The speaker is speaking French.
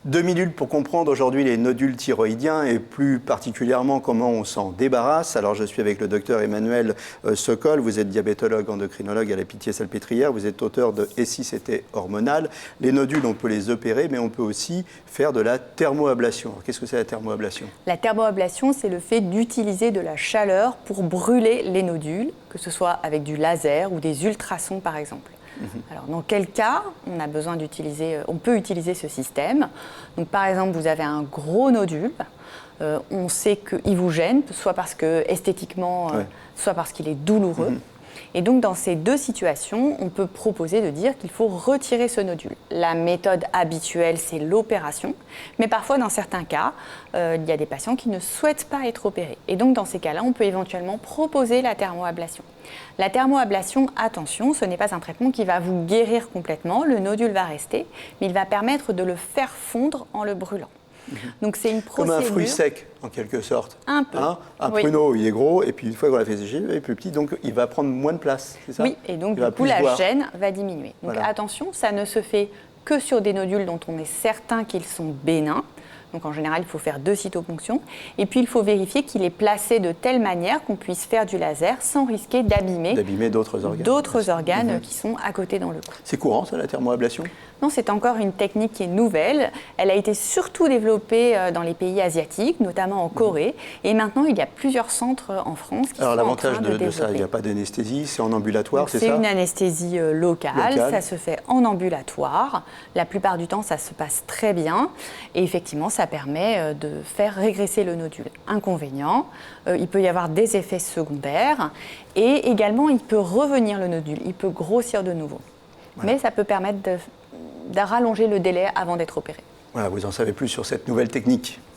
2 minutes pour comprendre aujourd'hui les nodules thyroïdiens et plus particulièrement comment on s'en débarrasse. Alors je suis avec le docteur Emmanuel Sokol, vous êtes diabétologue endocrinologue à la Pitié-Salpêtrière, vous êtes auteur de « Et si c'était hormonal ?» Les nodules, on peut les opérer, mais on peut aussi faire de la thermoablation. Qu'est-ce que c'est la thermoablation? La thermoablation, c'est le fait d'utiliser de la chaleur pour brûler les nodules, que ce soit avec du laser ou des ultrasons par exemple. Alors, dans quel cas on peut utiliser ce système? Donc, par exemple, vous avez un gros nodule, on sait qu'il vous gêne, soit parce que esthétiquement, soit parce qu'il est douloureux. Et donc, dans ces deux situations, on peut proposer de dire qu'il faut retirer ce nodule. La méthode habituelle, c'est l'opération, mais parfois, dans certains cas, il y a des patients qui ne souhaitent pas être opérés. Et donc, dans ces cas-là, on peut éventuellement proposer la thermoablation. La thermoablation, attention, ce n'est pas un traitement qui va vous guérir complètement, le nodule va rester, mais il va permettre de le faire fondre en le brûlant. Donc c'est une procédure... Comme un fruit sec, en quelque sorte. Un peu. Un pruneau, il est gros, et puis une fois qu'on l'a fait sécher, il est plus petit, donc il va prendre moins de place, c'est ça? Oui, et donc du coup, la gêne va diminuer. Donc attention, ça ne se fait que sur des nodules dont on est certain qu'ils sont bénins. Donc en général, il faut faire 2 cytoponctions. Et puis, il faut vérifier qu'il est placé de telle manière qu'on puisse faire du laser sans risquer d'abîmer d'autres organes. D'autres organes qui sont à côté dans le cou. C'est courant, ça, la thermoablation? Non, c'est encore une technique qui est nouvelle. Elle a été surtout développée dans les pays asiatiques, notamment en Corée. Et maintenant, il y a plusieurs centres en France qui sont en train de développer. Alors l'avantage de ça, il n'y a pas d'anesthésie, c'est en ambulatoire, c'est ça? C'est une anesthésie locale, ça se fait en ambulatoire. La plupart du temps, ça se passe très bien. Et effectivement, ça permet de faire régresser le nodule. Inconvénient, il peut y avoir des effets secondaires. Et également, il peut revenir le nodule, il peut grossir de nouveau. Voilà. Mais ça peut permettre de rallonger le délai avant d'être opéré. Voilà, vous en savez plus sur cette nouvelle technique.